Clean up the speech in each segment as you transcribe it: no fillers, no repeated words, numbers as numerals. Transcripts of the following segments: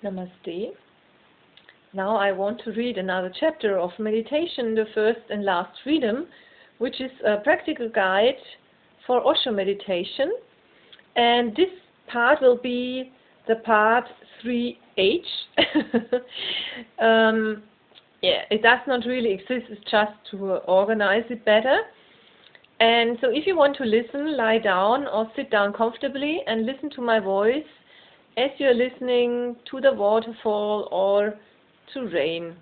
Namaste. Now I want to read another chapter of meditation, the first and last freedom, which is a practical guide for Osho meditation. And this part will be the part 3H. It does not really exist, it's just to organize it better. And so if you want to listen, lie down or sit down comfortably and listen to my voice as you're listening to the waterfall or to rain.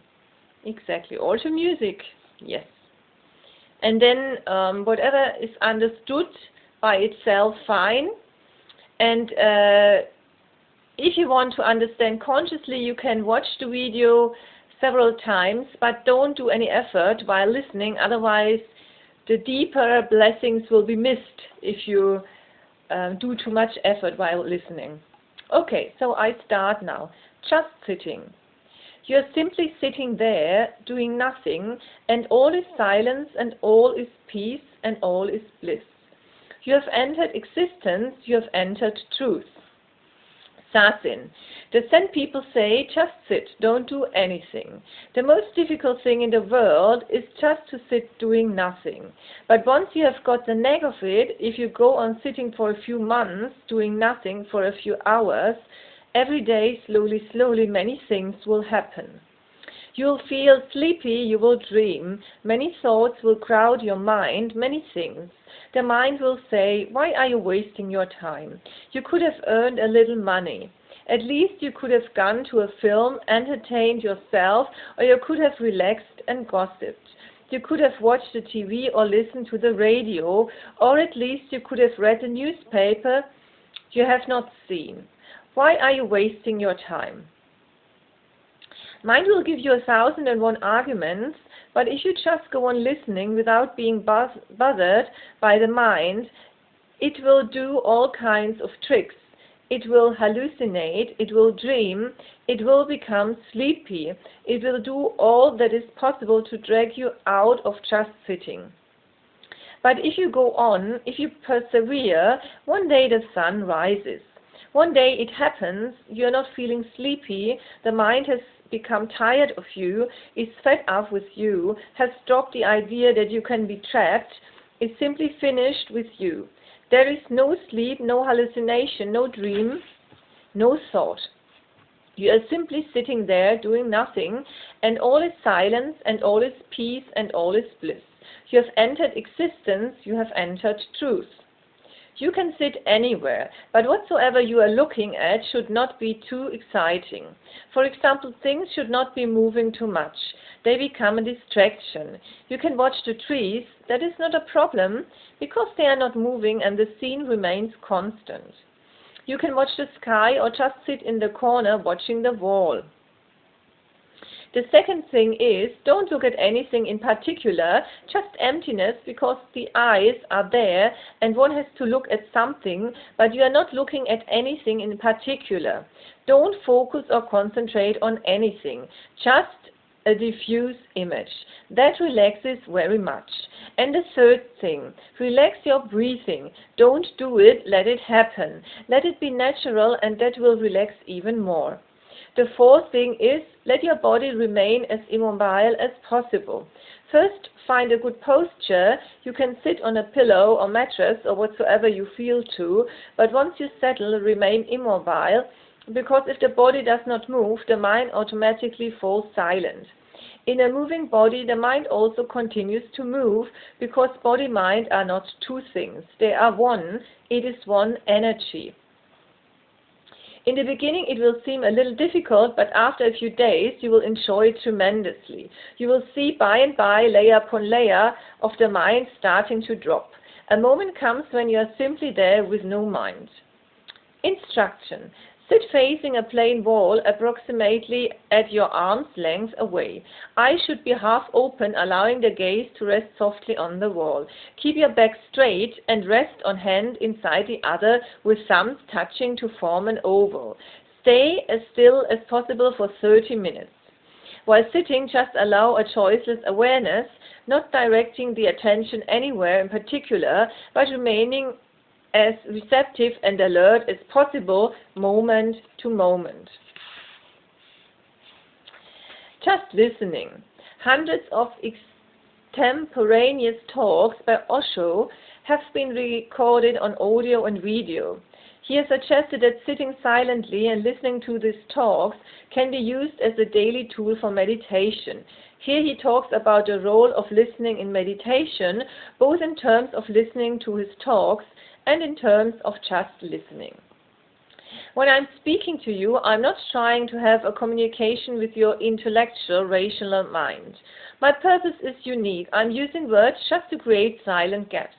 Exactly, or to music, yes. And then whatever is understood by itself, fine. And if you want to understand consciously, you can watch the video several times, but don't do any effort while listening, otherwise the deeper blessings will be missed if you do too much effort while listening. Okay, so I start now. Just sitting. You're simply sitting there, doing nothing, and all is silence, and all is peace, and all is bliss. You have entered existence, you have entered truth. Sasin. The Zen people say, just sit, don't do anything. The most difficult thing in the world is just to sit doing nothing. But once you have got the knack of it, if you go on sitting for a few months, doing nothing for a few hours, every day, slowly, many things will happen. You'll feel sleepy, you will dream. Many thoughts will crowd your mind, many things. The mind will say, why are you wasting your time? You could have earned a little money. At least you could have gone to a film, entertained yourself, or you could have relaxed and gossiped. You could have watched the TV or listened to the radio, or at least you could have read the newspaper you have not seen. Why are you wasting your time? Mind will give you 1,001 arguments, but if you just go on listening without being bothered by the mind, it will do all kinds of tricks. It will hallucinate, it will dream, it will become sleepy, it will do all that is possible to drag you out of just sitting. But if you go on, if you persevere, one day the sun rises. One day it happens, you're not feeling sleepy, the mind has become tired of you, is fed up with you, has dropped the idea that you can be trapped, is simply finished with you. There is no sleep, no hallucination, no dream, no thought. You are simply sitting there doing nothing, and all is silence, and all is peace, and all is bliss. You have entered existence, you have entered truth. You can sit anywhere, but whatsoever you are looking at should not be too exciting. For example, things should not be moving too much. They become a distraction. You can watch the trees, that is not a problem, because they are not moving and the scene remains constant. You can watch the sky or just sit in the corner watching the wall. The second thing is, don't look at anything in particular, just emptiness, because the eyes are there and one has to look at something, but you are not looking at anything in particular. Don't focus or concentrate on anything, just a diffuse image. That relaxes very much. And the third thing, relax your breathing. Don't do it, let it happen. Let it be natural, and that will relax even more. The fourth thing is, let your body remain as immobile as possible. First, find a good posture. You can sit on a pillow or mattress or whatsoever you feel to, but once you settle, remain immobile, because if the body does not move, the mind automatically falls silent. In a moving body, the mind also continues to move, because body-mind are not two things. They are one. It is one energy. In the beginning it will seem a little difficult, but after a few days you will enjoy it tremendously. You will see by and by layer upon layer of the mind starting to drop. A moment comes when you are simply there with no mind. Instruction. Sit facing a plain wall approximately at your arm's length away. Eyes should be half open, allowing the gaze to rest softly on the wall. Keep your back straight and rest on hand inside the other with thumbs touching to form an oval. Stay as still as possible for 30 minutes. While sitting, just allow a choiceless awareness, not directing the attention anywhere in particular, but remaining as receptive and alert as possible, moment to moment. Just listening. Hundreds of extemporaneous talks by Osho have been recorded on audio and video. He has suggested that sitting silently and listening to these talks can be used as a daily tool for meditation. Here he talks about the role of listening in meditation, both in terms of listening to his talks and in terms of just listening. When I'm speaking to you, I'm not trying to have a communication with your intellectual, rational mind. My purpose is unique. I'm using words just to create silent gaps.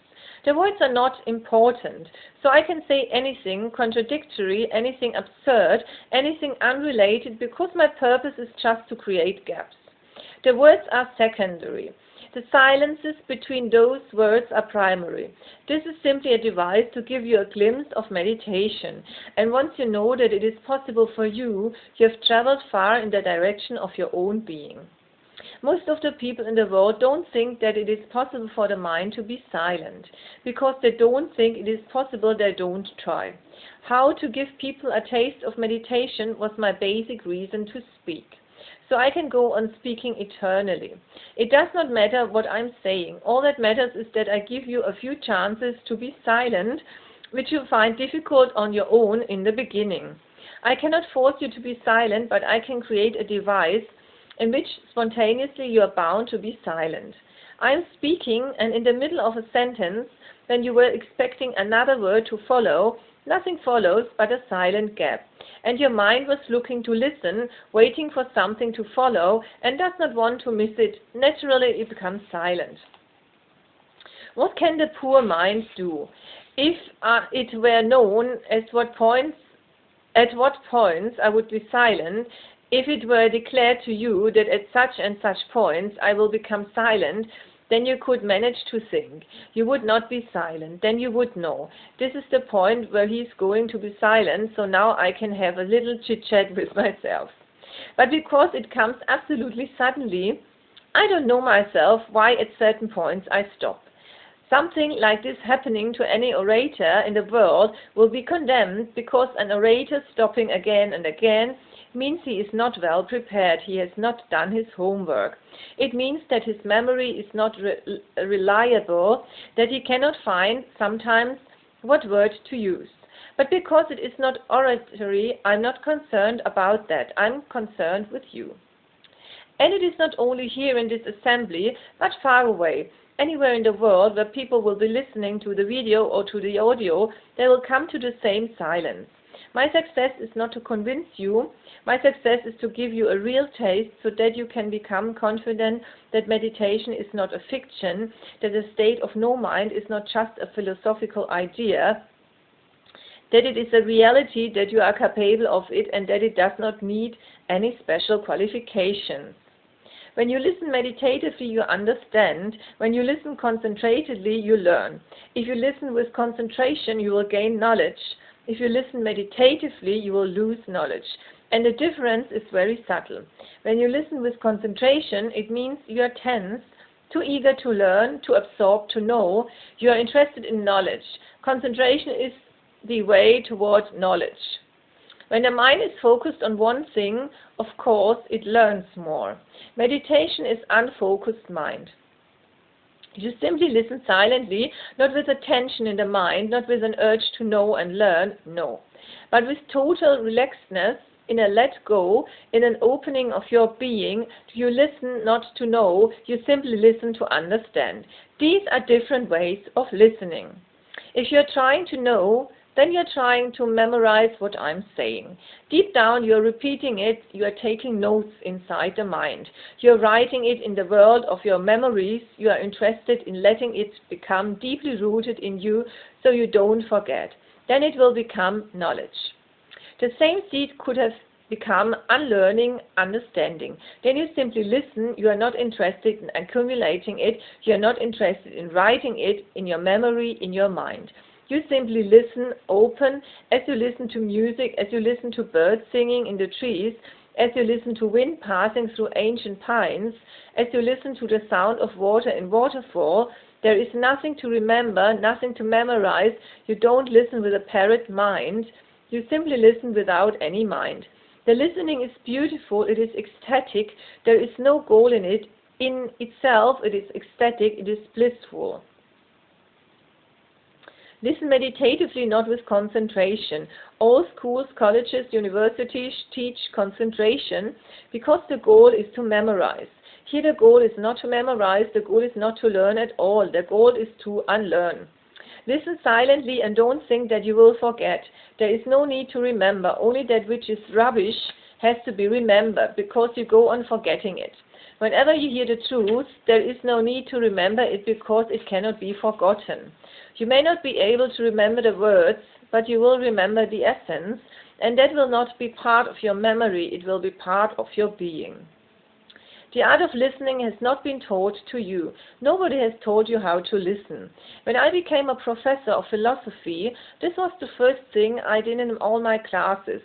The words are not important, so I can say anything contradictory, anything absurd, anything unrelated, because my purpose is just to create gaps. The words are secondary. The silences between those words are primary. This is simply a device to give you a glimpse of meditation, and once you know that it is possible for you, you have traveled far in the direction of your own being. Most of the people in the world don't think that it is possible for the mind to be silent. Because they don't think it is possible, they don't try. How to give people a taste of meditation was my basic reason to speak. So I can go on speaking eternally. It does not matter what I'm saying. All that matters is that I give you a few chances to be silent, which you find difficult on your own in the beginning. I cannot force you to be silent, but I can create a device in which spontaneously you are bound to be silent. I am speaking, and in the middle of a sentence, when you were expecting another word to follow, nothing follows but a silent gap. And your mind was looking to listen, waiting for something to follow, and does not want to miss it. Naturally, it becomes silent. What can the poor mind do? If it were known at what points I would be silent, if it were declared to you that at such and such points I will become silent, then you could manage to think. You would not be silent. Then you would know. This is the point where he is going to be silent, so now I can have a little chit-chat with myself. But because it comes absolutely suddenly, I don't know myself why at certain points I stop. Something like this happening to any orator in the world will be condemned, because an orator stopping again and again means he is not well prepared, he has not done his homework. It means that his memory is not reliable, that he cannot find sometimes what word to use. But because it is not oratory, I'm not concerned about that. I'm concerned with you. And it is not only here in this assembly, but far away. Anywhere in the world where people will be listening to the video or to the audio, they will come to the same silence. My success is not to convince you. My success is to give you a real taste so that you can become confident that meditation is not a fiction, that a state of no mind is not just a philosophical idea, that it is a reality, that you are capable of it, and that it does not need any special qualifications. When you listen meditatively, you understand. When you listen concentratedly, you learn. If you listen with concentration, you will gain knowledge. If you listen meditatively, you will lose knowledge. And the difference is very subtle. When you listen with concentration, it means you are tense, too eager to learn, to absorb, to know. You are interested in knowledge. Concentration is the way towards knowledge. When the mind is focused on one thing, of course, it learns more. Meditation is unfocused mind. You simply listen silently, not with a tension in the mind, not with an urge to know and learn, no. But with total relaxedness, in a let go, in an opening of your being. You listen not to know, you simply listen to understand. These are different ways of listening. If you're trying to know, then you're trying to memorize what I'm saying. Deep down, you're repeating it, you are taking notes inside the mind. You're writing it in the world of your memories. You are interested in letting it become deeply rooted in you so you don't forget. Then it will become knowledge. The same seed could have become unlearning, understanding. Then you simply listen. You are not interested in accumulating it. You are not interested in writing it in your memory, in your mind. You simply listen, open, as you listen to music, as you listen to birds singing in the trees, as you listen to wind passing through ancient pines, as you listen to the sound of water in waterfall. There is nothing to remember, nothing to memorize. You don't listen with a parrot mind. You simply listen without any mind. The listening is beautiful, it is ecstatic, there is no goal in it. In itself, it is ecstatic, it is blissful. Listen meditatively, not with concentration. All schools, colleges, universities teach concentration because the goal is to memorize. Here the goal is not to memorize, the goal is not to learn at all, the goal is to unlearn. Listen silently and don't think that you will forget. There is no need to remember, only that which is rubbish has to be remembered because you go on forgetting it. Whenever you hear the truth, there is no need to remember it because it cannot be forgotten. You may not be able to remember the words, but you will remember the essence, and that will not be part of your memory, it will be part of your being. The art of listening has not been taught to you. Nobody has taught you how to listen. When I became a professor of philosophy, this was the first thing I did in all my classes.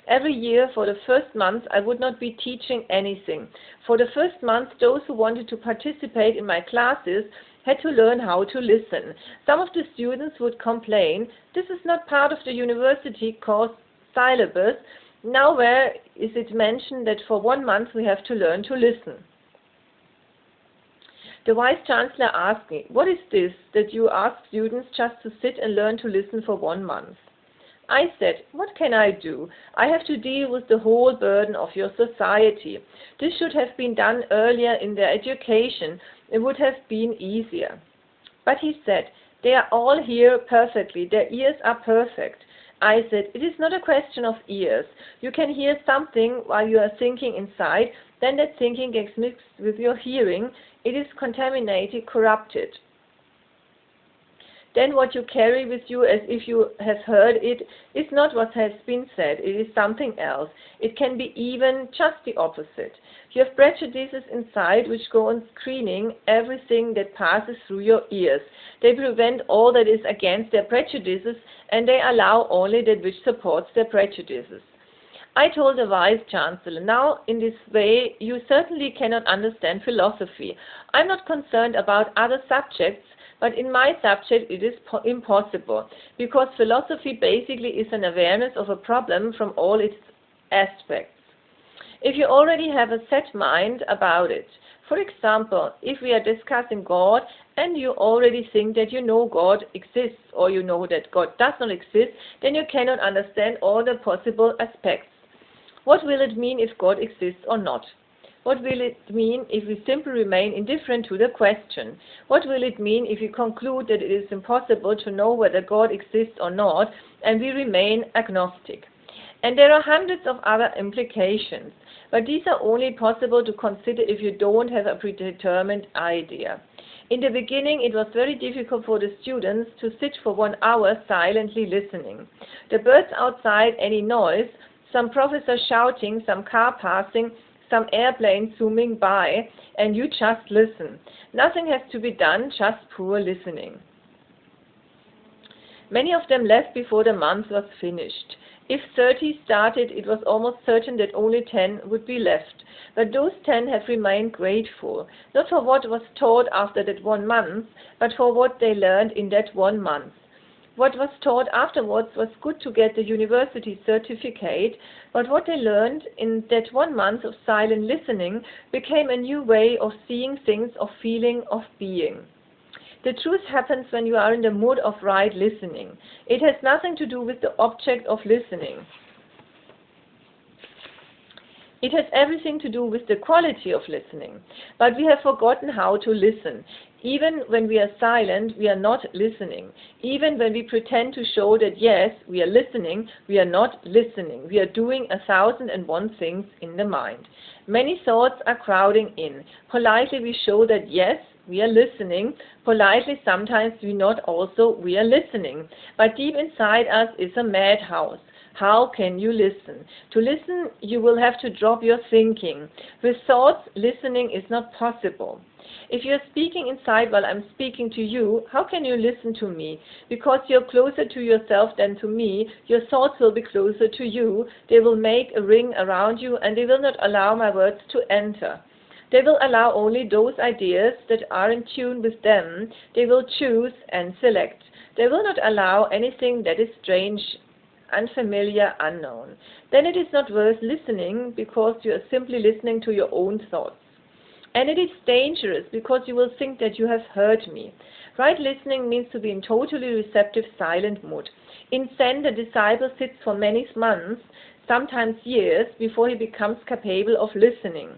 Every year, for the first month, I would not be teaching anything. For the first month, those who wanted to participate in my classes had to learn how to listen. Some of the students would complain, this is not part of the university course syllabus. Now where is it mentioned that for 1 month we have to learn to listen? The Vice Chancellor asked me, what is this that you ask students just to sit and learn to listen for 1 month? I said, what can I do? I have to deal with the whole burden of your society. This should have been done earlier in their education. It would have been easier. But he said, they are all here perfectly. Their ears are perfect. I said, it is not a question of ears. You can hear something while you are thinking inside, then that thinking gets mixed with your hearing. It is contaminated, corrupted. Then what you carry with you as if you have heard it is not what has been said. It is something else. It can be even just the opposite. You have prejudices inside which go on screening everything that passes through your ears. They prevent all that is against their prejudices, and they allow only that which supports their prejudices. I told the Vice Chancellor, now in this way you certainly cannot understand philosophy. I'm not concerned about other subjects, but in my subject it is impossible, because philosophy basically is an awareness of a problem from all its aspects. If you already have a set mind about it, for example, if we are discussing God and you already think that you know God exists or you know that God does not exist, then you cannot understand all the possible aspects. What will it mean if God exists or not? What will it mean if we simply remain indifferent to the question? What will it mean if we conclude that it is impossible to know whether God exists or not and we remain agnostic? And there are hundreds of other implications, but these are only possible to consider if you don't have a predetermined idea. In the beginning, it was very difficult for the students to sit for 1 hour silently listening. The birds outside, any noise, some professor shouting, some car passing, some airplane zooming by, and you just listen. Nothing has to be done, just poor listening. Many of them left before the month was finished. If 30 started, it was almost certain that only 10 would be left. But those 10 have remained grateful, not for what was taught after that 1 month, but for what they learned in that 1 month. What was taught afterwards was good to get the university certificate, but what they learned in that 1 month of silent listening became a new way of seeing things, of feeling, of being. The truth happens when you are in the mood of right listening. It has nothing to do with the object of listening. It has everything to do with the quality of listening. But we have forgotten how to listen. Even when we are silent, we are not listening. Even when we pretend to show that yes, we are listening, we are not listening. We are doing 1,001 things in the mind. Many thoughts are crowding in. Politely we show that yes, we are listening. Politely sometimes we not also we are listening. But deep inside us is a madhouse. How can you listen? To listen, you will have to drop your thinking. With thoughts, listening is not possible. If you are speaking inside while I'm speaking to you, how can you listen to me? Because you're closer to yourself than to me, your thoughts will be closer to you. They will make a ring around you and they will not allow my words to enter. They will allow only those ideas that are in tune with them. They will choose and select. They will not allow anything that is strange unfamiliar, unknown. Then it is not worth listening because you are simply listening to your own thoughts. And it is dangerous because you will think that you have heard me. Right listening means to be in totally receptive, silent mood. In Zen, the disciple sits for many months, sometimes years, before he becomes capable of listening.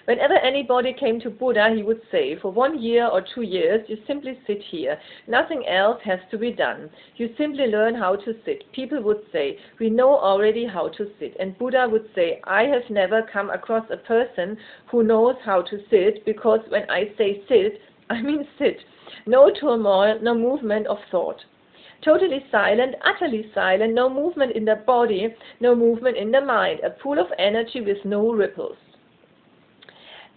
Whenever anybody came to Buddha, he would say, for 1 year or 2 years, you simply sit here. Nothing else has to be done. You simply learn how to sit. People would say, we know already how to sit. And Buddha would say, I have never come across a person who knows how to sit, because when I say sit, I mean sit. No turmoil, no movement of thought. Totally silent, utterly silent, no movement in the body, no movement in the mind. A pool of energy with no ripples.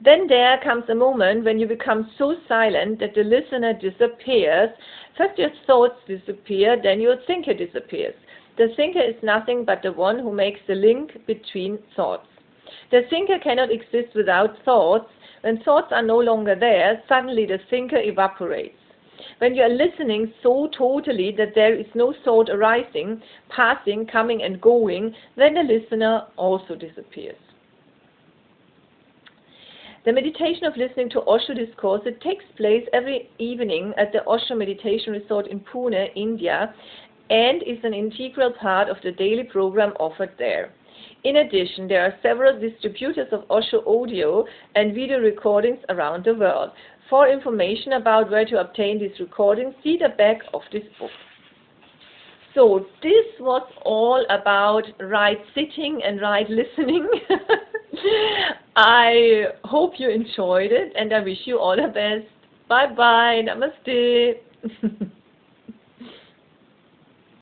Then there comes a moment when you become so silent that the listener disappears. First your thoughts disappear, then your thinker disappears. The thinker is nothing but the one who makes the link between thoughts. The thinker cannot exist without thoughts. When thoughts are no longer there, suddenly the thinker evaporates. When you are listening so totally that there is no thought arising, passing, coming and going, then the listener also disappears. The meditation of listening to Osho discourse, it takes place every evening at the Osho Meditation Resort in Pune, India, and is an integral part of the daily program offered there. In addition, there are several distributors of Osho audio and video recordings around the world. For information about where to obtain these recordings, see the back of this book. So this was all about right sitting and right listening. I hope you enjoyed it, and I wish you all the best. Bye bye. Namaste.